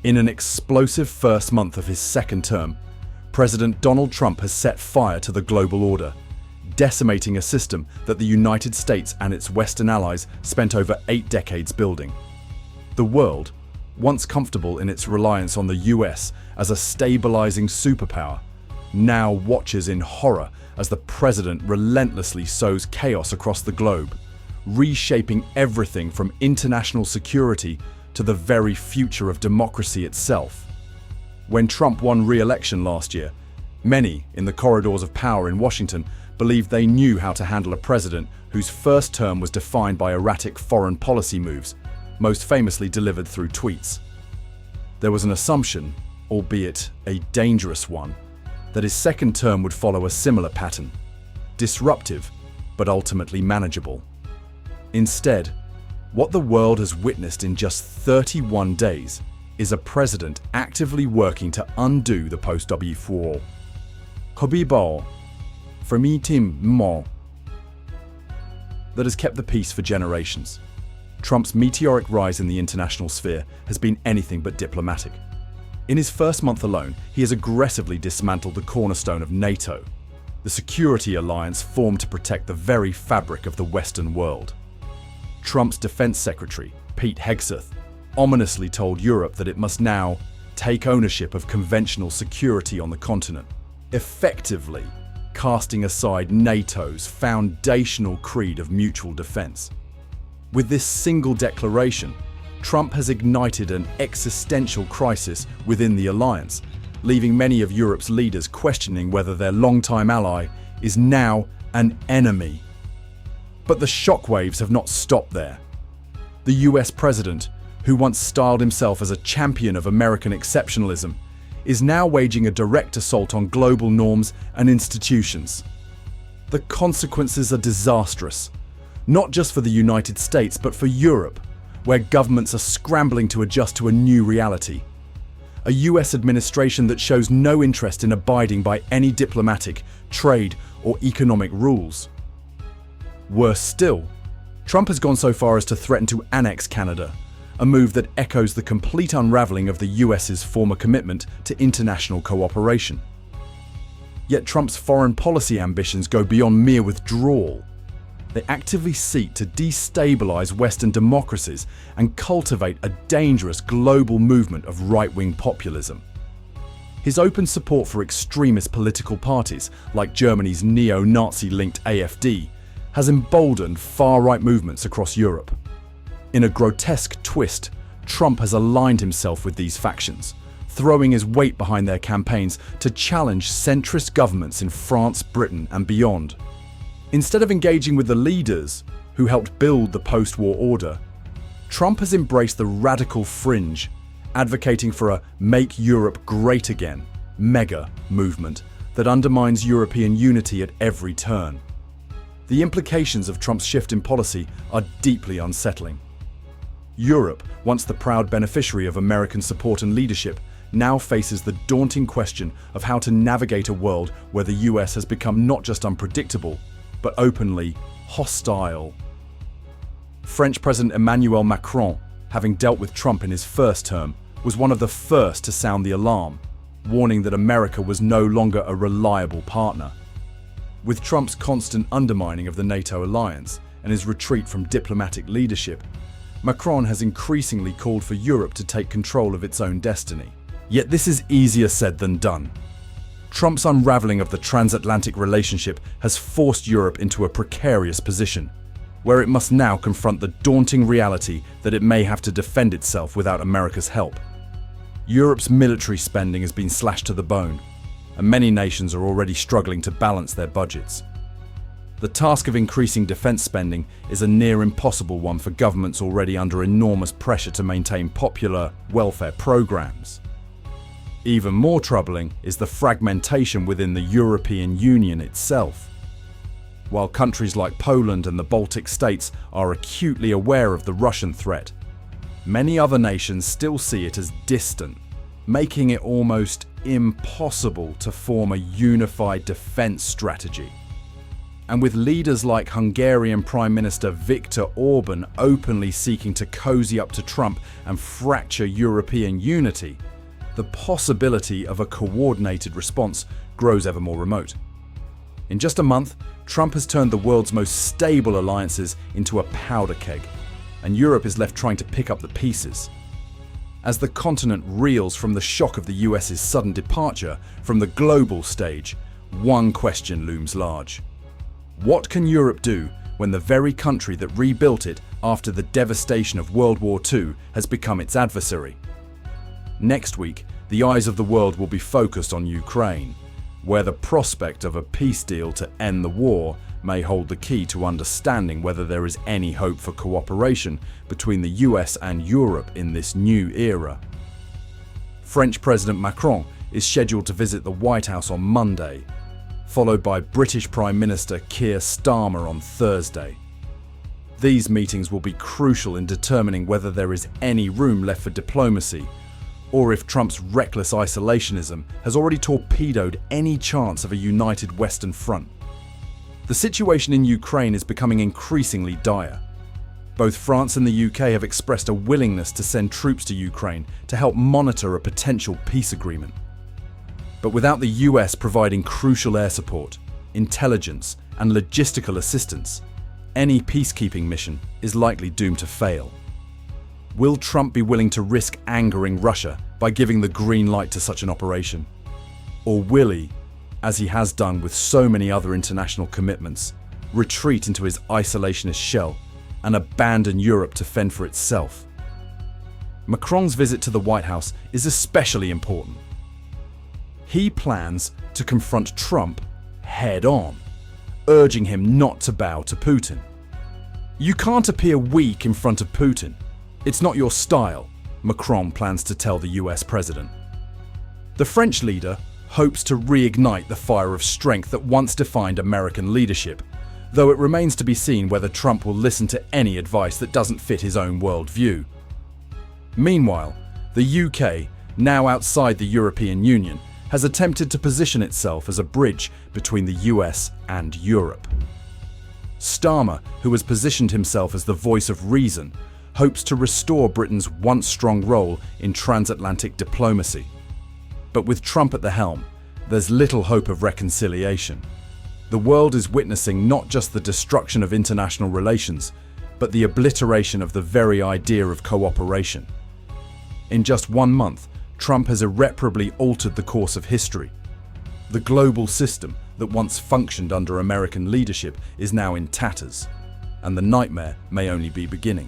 In an explosive first month of his second term, President Donald Trump has set fire to the global order, decimating a system that the United States and its Western allies spent over 8 decades building. The world, once comfortable in its reliance on the US as a stabilizing superpower, now watches in horror as the president relentlessly sows chaos across the globe, reshaping everything from international security to the very future of democracy itself. When Trump won re-election last year, many in the corridors of power in Washington believed they knew how to handle a president whose first term was defined by erratic foreign policy moves, most famously delivered through tweets. There was an assumption, albeit a dangerous one, that his second term would follow a similar pattern, disruptive but ultimately manageable. Instead, what the world has witnessed in just 31 days is a president actively working to undo the post-W4. Hobibao, that has kept the peace for generations. Trump's meteoric rise in the international sphere has been anything but diplomatic. In his first month alone, he has aggressively dismantled the cornerstone of NATO, the security alliance formed to protect the very fabric of the Western world. Trump's defense secretary, Pete Hegseth, ominously told Europe that it must now take ownership of conventional security on the continent, effectively casting aside NATO's foundational creed of mutual defense. With this single declaration, Trump has ignited an existential crisis within the alliance, leaving many of Europe's leaders questioning whether their longtime ally is now an enemy. But the shockwaves have not stopped there. The US president, who once styled himself as a champion of American exceptionalism, is now waging a direct assault on global norms and institutions. The consequences are disastrous, not just for the United States, but for Europe, where governments are scrambling to adjust to a new reality. A US administration that shows no interest in abiding by any diplomatic, trade, or economic rules. Worse still, Trump has gone so far as to threaten to annex Canada, a move that echoes the complete unraveling of the US's former commitment to international cooperation. Yet Trump's foreign policy ambitions go beyond mere withdrawal. They actively seek to destabilize Western democracies and cultivate a dangerous global movement of right-wing populism. His open support for extremist political parties, like Germany's neo-Nazi-linked AfD, has emboldened far-right movements across Europe. In a grotesque twist, Trump has aligned himself with these factions, throwing his weight behind their campaigns to challenge centrist governments in France, Britain, and beyond. Instead of engaging with the leaders who helped build the post-war order, Trump has embraced the radical fringe, advocating for a "Make Europe Great Again" mega movement that undermines European unity at every turn. The implications of Trump's shift in policy are deeply unsettling. Europe, once the proud beneficiary of American support and leadership, now faces the daunting question of how to navigate a world where the US has become not just unpredictable, but openly hostile. French President Emmanuel Macron, having dealt with Trump in his first term, was one of the first to sound the alarm, warning that America was no longer a reliable partner. With Trump's constant undermining of the NATO alliance and his retreat from diplomatic leadership, Macron has increasingly called for Europe to take control of its own destiny. Yet this is easier said than done. Trump's unraveling of the transatlantic relationship has forced Europe into a precarious position, where it must now confront the daunting reality that it may have to defend itself without America's help. Europe's military spending has been slashed to the bone, and many nations are already struggling to balance their budgets. The task of increasing defense spending is a near impossible one for governments already under enormous pressure to maintain popular welfare programs. Even more troubling is the fragmentation within the European Union itself. While countries like Poland and the Baltic states are acutely aware of the Russian threat, many other nations still see it as distant, making it almost impossible to form a unified defense strategy. And with leaders like Hungarian Prime Minister Viktor Orban openly seeking to cozy up to Trump and fracture European unity, the possibility of a coordinated response grows ever more remote. In just a month, Trump has turned the world's most stable alliances into a powder keg, and Europe is left trying to pick up the pieces. As the continent reels from the shock of the US's sudden departure from the global stage, one question looms large. What can Europe do when the very country that rebuilt it after the devastation of World War II has become its adversary? Next week, the eyes of the world will be focused on Ukraine, where the prospect of a peace deal to end the war may hold the key to understanding whether there is any hope for cooperation between the US and Europe in this new era. French President Macron is scheduled to visit the White House on Monday, followed by British Prime Minister Keir Starmer on Thursday. These meetings will be crucial in determining whether there is any room left for diplomacy, or if Trump's reckless isolationism has already torpedoed any chance of a united Western front. The situation in Ukraine is becoming increasingly dire. Both France and the UK have expressed a willingness to send troops to Ukraine to help monitor a potential peace agreement. But without the US providing crucial air support, intelligence, and logistical assistance, any peacekeeping mission is likely doomed to fail. Will Trump be willing to risk angering Russia by giving the green light to such an operation? Or will he, as he has done with so many other international commitments, retreat into his isolationist shell and abandon Europe to fend for itself? Macron's visit to the White House is especially important. He plans to confront Trump head-on, urging him not to bow to Putin. You can't appear weak in front of Putin. It's not your style, Macron plans to tell the US president. The French leader hopes to reignite the fire of strength that once defined American leadership, though it remains to be seen whether Trump will listen to any advice that doesn't fit his own worldview. Meanwhile, the UK, now outside the European Union, has attempted to position itself as a bridge between the US and Europe. Starmer, who has positioned himself as the voice of reason, hopes to restore Britain's once strong role in transatlantic diplomacy. But with Trump at the helm, there's little hope of reconciliation. The world is witnessing not just the destruction of international relations, but the obliteration of the very idea of cooperation. In just 1 month, Trump has irreparably altered the course of history. The global system that once functioned under American leadership is now in tatters, and the nightmare may only be beginning.